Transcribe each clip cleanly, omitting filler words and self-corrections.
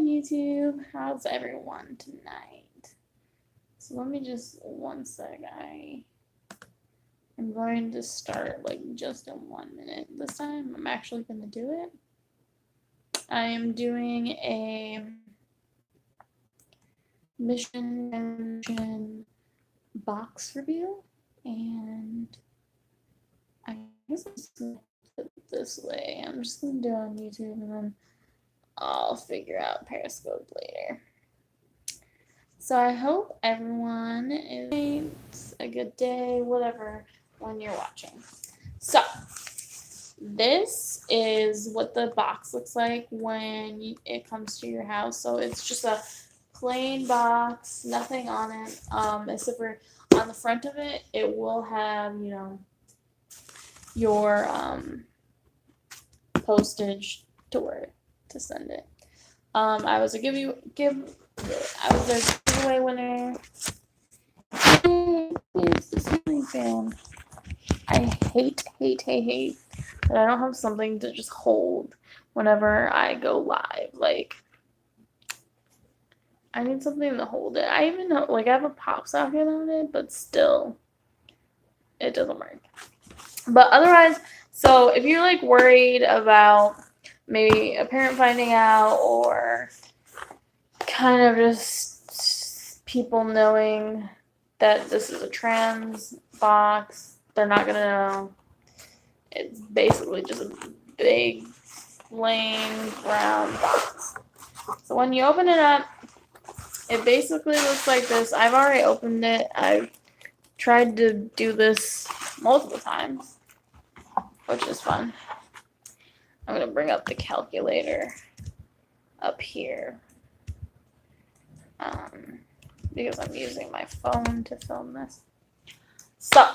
YouTube. How's everyone tonight? So let me just one sec. I'm going to start like just in 1 minute this time. I'm actually going to do it. I am doing a mission box review, and I guess I'm just going to put it this way. I'm just going to do it on YouTube, and then I'll figure out Periscope later. So I hope everyone is a good day, whatever, when you're watching. So this is what the box looks like when it comes to your house. So it's just a plain box, nothing on it, except for on the front of it, it will have, your postage to where to send it. I was a giveaway winner. It's the ceiling fan. I hate that I don't have something to just hold whenever I go live. Like, I need something to hold it. I even know, like, I have a pop socket on it, but still, it doesn't work. But otherwise, so if you're like worried about maybe a parent finding out or kind of just people knowing that this is a trans box, they're not gonna know. It's basically just a big plain brown box. So when you open it up, it basically looks like this. I've already opened it. I've tried to do this multiple times, which is fun. I'm gonna bring up the calculator up here. Because I'm using my phone to film this. So,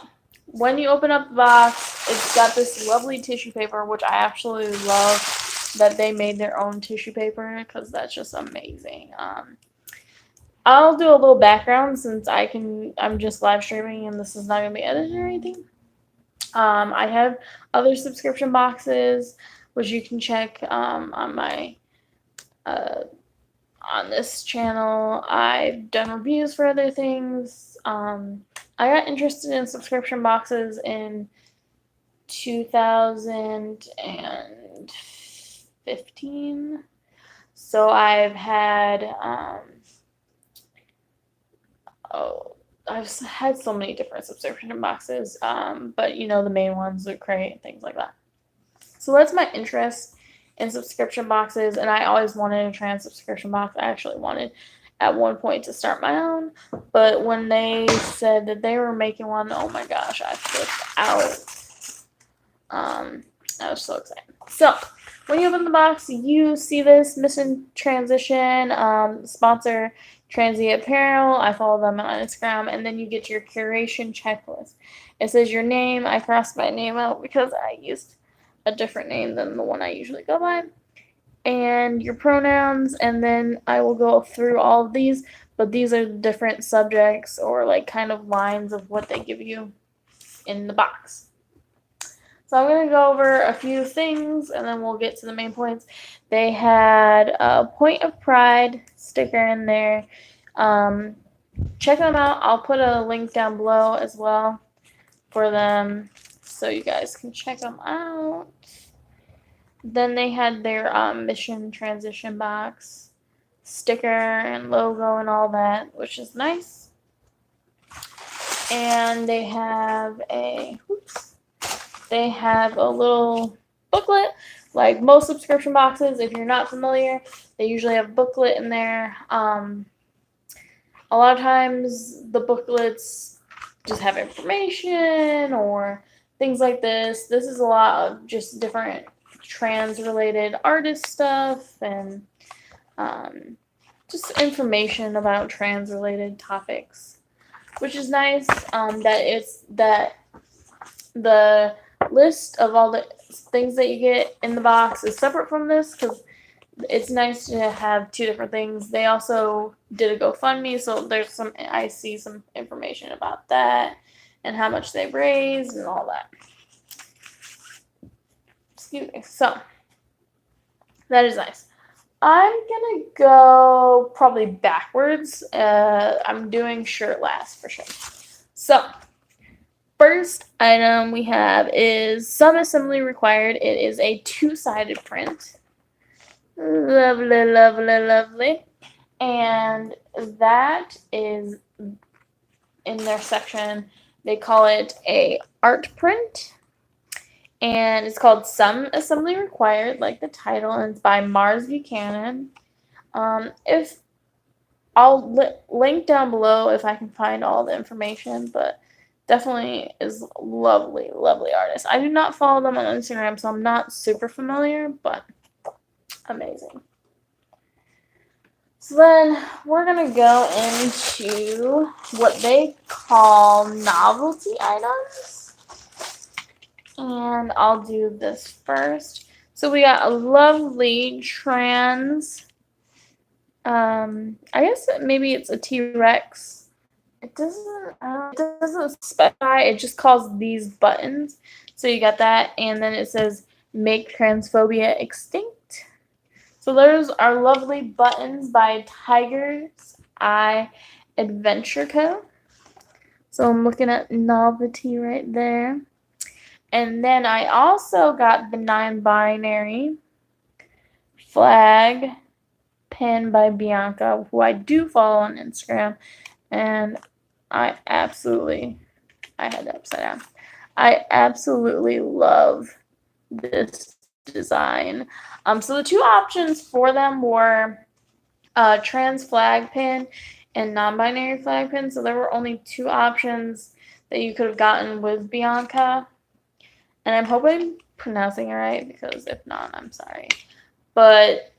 when you open up the box, it's got this lovely tissue paper, which I absolutely love that they made their own tissue paper because that's just amazing. I'll do a little background since I'm just live streaming and this is not going to be edited or anything. I have other subscription boxes, which you can check on my on this channel. I've done reviews for other things. I got interested in subscription boxes in 2015. So I've had I've had so many different subscription boxes, but the main ones are Crate, things like that. So that's my interest in subscription boxes, and I always wanted a trans subscription box. I actually wanted at one point to start my own, but when they said that they were making one, oh my gosh, I flipped out. I was so excited. So when you open the box, you see this Mission Transition sponsor Transient Apparel. I follow them on Instagram, and then you get your curation checklist. It says your name. I crossed my name out because I used a different name than the one I usually go by, and your pronouns, and then I will go through all of these, but these are different subjects or like kind of lines of what they give you in the box. So I'm going to go over a few things and then we'll get to the main points. They had a Point of Pride sticker in there. Check them out. I'll put a link down below as well for them so you guys can check them out. Then they had their Mission Transition box sticker and logo and all that, which is nice. And they have a little booklet, like most subscription boxes. If you're not familiar, they usually have a booklet in there. A lot of times the booklets just have information or things like this. This is a lot of just different trans-related artist stuff and just information about trans-related topics, which is nice. That the list of all the things that you get in the box is separate from this because it's nice to have two different things. They also did a GoFundMe, so I see some information about that and how much they raised and all that. Excuse me. So that is nice. I'm gonna go probably backwards. I'm doing shirt last for sure. So, first item we have is some assembly required. It is a two-sided print. Lovely, lovely, lovely. And that is in their section. They call it a art print. And it's called Some Assembly Required, like the title, and it's by Mars Buchanan. If I'll link down below if I can find all the information, but definitely is lovely, lovely artist. I do not follow them on Instagram, so I'm not super familiar, but amazing. So then we're going to go into what they call novelty items. And I'll do this first. So we got a lovely trans, I guess maybe it's a T-Rex. It doesn't specify. It just calls these buttons. So you got that, and then it says make transphobia extinct. So those are lovely buttons by Tiger's Eye Adventure Co. So I'm looking at novelty right there. And then I also got the non-binary flag pin by Bianca, who I do follow on Instagram. And I had that upside down. I absolutely love this design. So the two options for them were trans flag pin and non-binary flag pin. So there were only two options that you could have gotten with Bianca. And I'm hoping I'm pronouncing it right, because if not, I'm sorry. But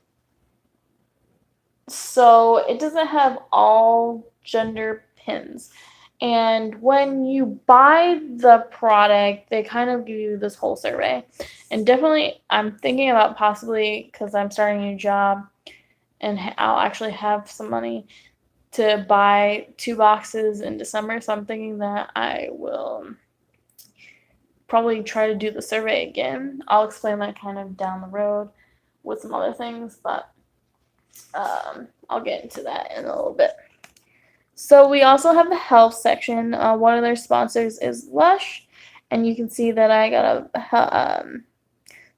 so it doesn't have all gender pins. And when you buy the product, they kind of give you this whole survey. And definitely, I'm thinking about possibly, because I'm starting a new job and I'll actually have some money to buy 2 boxes in December. So I'm thinking that I will probably try to do the survey again. I'll explain that kind of down the road with some other things, but I'll get into that in a little bit. So we also have the health section. One of their sponsors is Lush, and you can see that I got a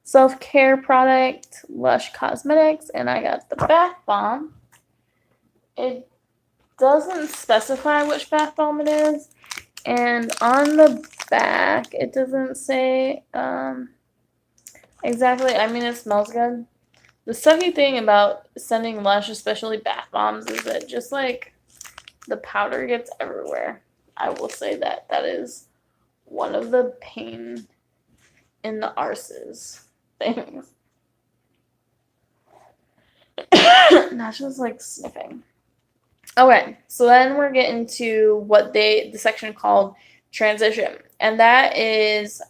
self-care product, Lush Cosmetics, and I got the bath bomb. It doesn't specify which bath bomb it is, and on the back it doesn't say exactly. I mean, it smells good. The sucky thing about sending Lush, especially bath bombs, is that just like the powder gets everywhere. I will say that is one of the pain in the arses things. Not just like sniffing. Okay, so then we're getting to what the section called transition, and that is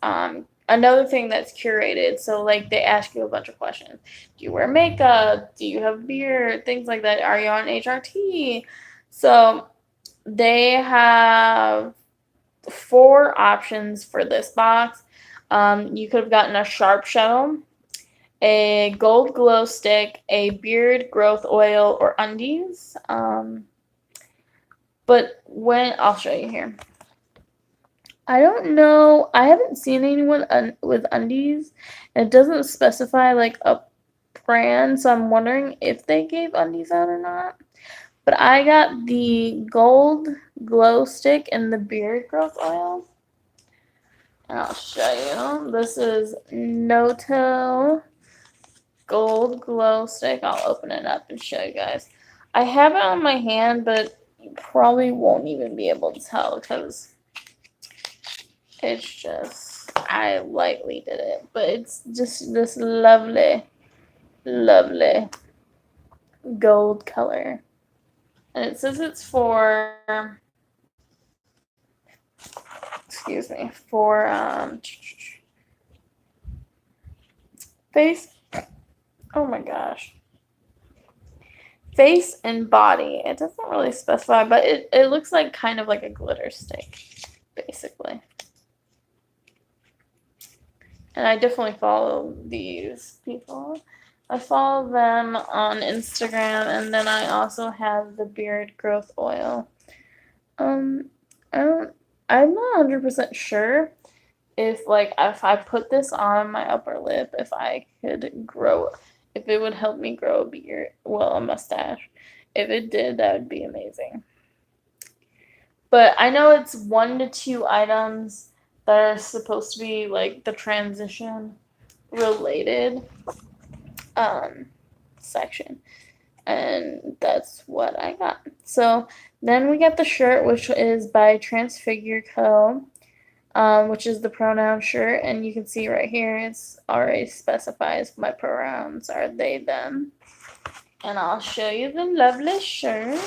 another thing that's curated. So like they ask you a bunch of questions. Do you wear makeup? Do you have beard? Things like that. Are you on HRT? So they have 4 options for this box. You could have gotten a sharp shell, a gold glow stick, a beard growth oil, or undies. But when I'll show you here. I don't know. I haven't seen anyone with undies. It doesn't specify like a brand, so I'm wondering if they gave undies out or not. But I got the gold glow stick and the beard growth oil. And I'll show you. This is Noto gold glow stick. I'll open it up and show you guys. I have it on my hand, but you probably won't even be able to tell because it's just, I lightly did it. But it's just this lovely, lovely gold color. And it says it's for, face, oh my gosh, face and body. It doesn't really specify, but it looks like kind of like a glitter stick, basically. And I definitely follow these people. I follow them on Instagram, and then I also have the beard growth oil. Um, I'm not 100% sure if I put this on my upper lip, if I could grow, if it would help me grow a beard, well, a mustache. If it did, that would be amazing. But I know it's 1 to 2 items that are supposed to be like the transition related um section. And that's what I got. So then we get the shirt, which is by Transfigure Co., which is the pronoun shirt, and you can see right here it's already specifies my pronouns are they them. And I'll show you the lovely shirt.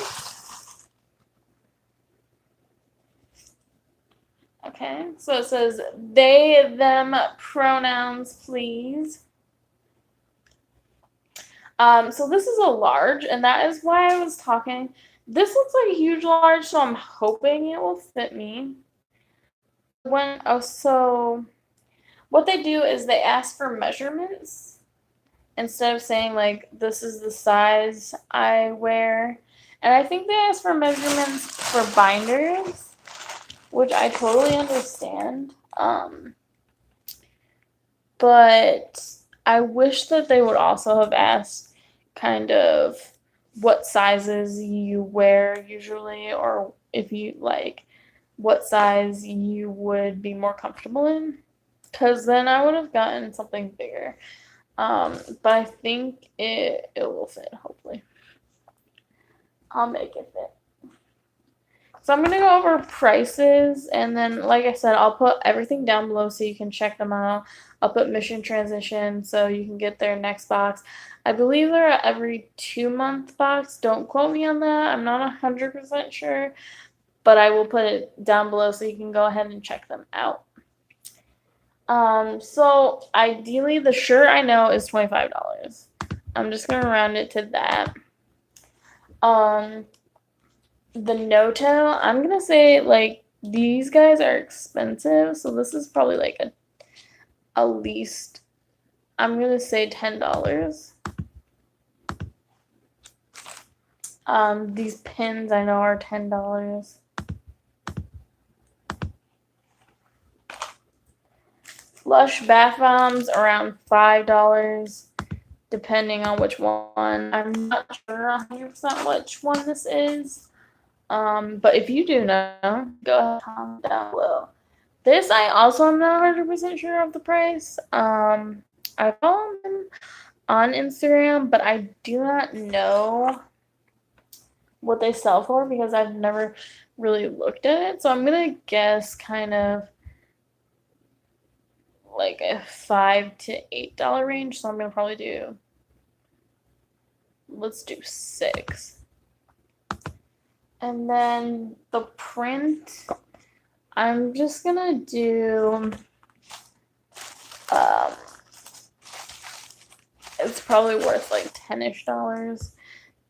Okay, so it says they them pronouns please. So this is a large, and that is why I was talking. This looks like a huge large, so I'm hoping it will fit me. So what they do is they ask for measurements instead of saying like this is the size I wear. And I think they ask for measurements for binders, which I totally understand. But I wish that they would also have asked kind of what sizes you wear usually, or if you like what size you would be more comfortable in, because then I would have gotten something bigger. But I think it will fit, hopefully. I'll make it fit. So I'm gonna go over prices, and then like I said, I'll put everything down below so you can check them out. I'll put Mission Transition so you can get their next box. I believe they're at every 2-month box. Don't quote me on that. I'm not 100% sure, but I will put it down below so you can go ahead and check them out. So ideally the shirt I know is $25. I'm just gonna round it to that. The Noto, I'm gonna say like these guys are expensive, so this is probably like at least I'm gonna say $10. These pins I know are $10. Lush bath bombs around $5, depending on which one. I'm not sure 100% which one this is. But if you do know, go ahead and comment down below. This I also am not 100% sure of the price. I follow them on Instagram, but I do not know what they sell for because I've never really looked at it. So I'm gonna guess kind of like a $5 to $8 range. So I'm gonna probably do, let's do 6. And then the print, I'm just gonna do, it's probably worth like $10-ish.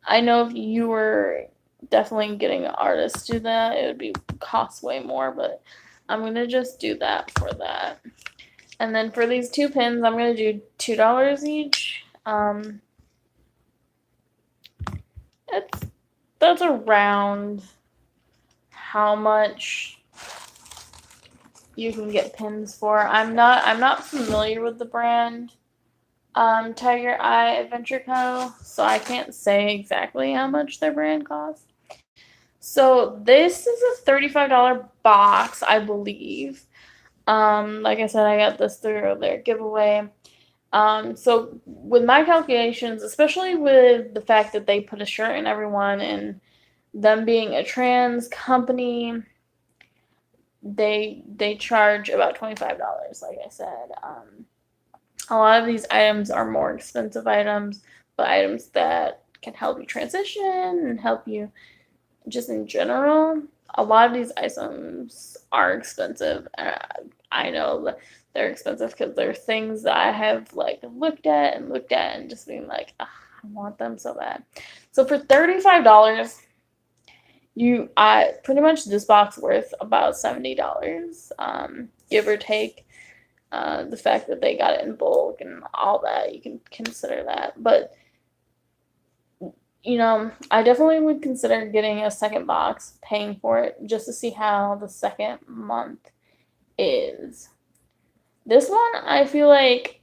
I know if you were definitely getting an artist to do that, it would be cost way more, but I'm gonna just do that for that. And then for these 2 pins, I'm gonna do $2 each. That's around how much you can get pins for. I'm not familiar with the brand Tiger Eye Adventure Co., so I can't say exactly how much their brand costs. So this is a $35 box, I believe. Like I said, I got this through their giveaway. So with my calculations, especially with the fact that they put a shirt in everyone and them being a trans company, they charge about $25, like I said. A lot of these items are more expensive items, but items that can help you transition and help you just in general. A lot of these items are expensive. I know that they're expensive because they're things that I have like looked at and just being like, I want them so bad. So for $35, pretty much this box worth about $70, give or take. the fact that they got it in bulk and all that, you can consider that. But I definitely would consider getting a second box, paying for it, just to see how the second month is. This one, I feel like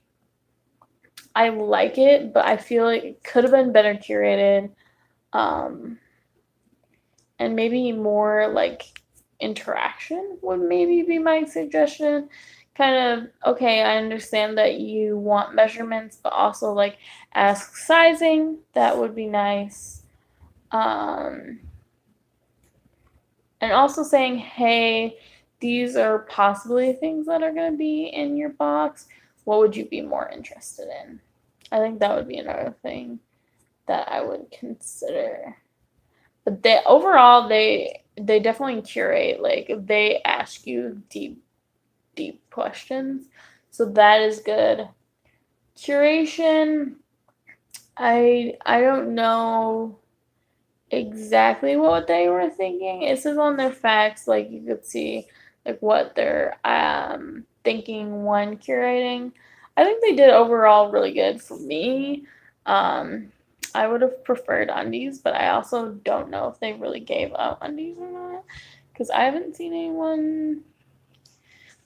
I like it, but I feel like it could have been better curated, um, and maybe more like interaction would maybe be my suggestion. Kind of, okay, I understand that you want measurements, but also like ask sizing. That would be nice. Um, and also saying, hey, these are possibly things that are going to be in your box. What would you be more interested in? I think that would be another thing that I would consider. But they definitely curate. Like they ask you deep questions, so that is good. Curation, I don't know exactly what they were thinking. It says on their facts, like you could see like what they're thinking when curating. I think they did overall really good for me. Um I would have preferred undies, but I also don't know if they really gave out undies or not because I haven't seen anyone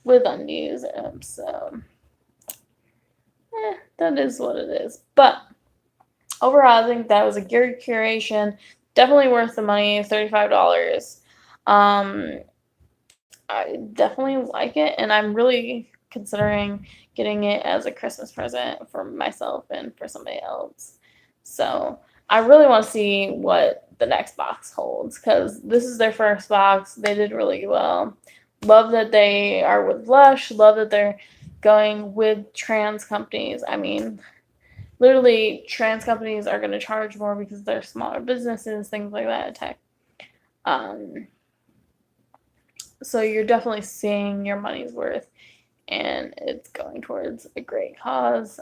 with undies. So that is what it is. But overall, I think that was a good curation. Definitely worth the money, $35. Um, I definitely like it, and I'm really considering getting it as a Christmas present for myself and for somebody else. So I really want to see what the next box holds because this is their first box. They did really well. Love that they are with Lush. Love that they're going with trans companies. I mean, literally, trans companies are going to charge more because they're smaller businesses, things like that. Tech. Um, so you're definitely seeing your money's worth, and it's going towards a great cause.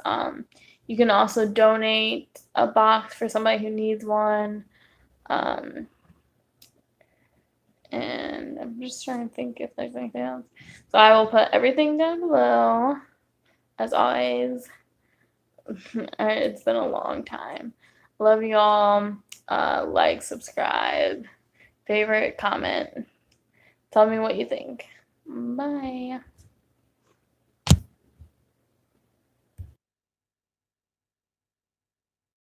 You can also donate a box for somebody who needs one. Um, and I'm just trying to think if there's anything else. So I will put everything down below, as always. It's been a long time. Love y'all. Like, subscribe, favorite, comment. Tell me what you think. Bye.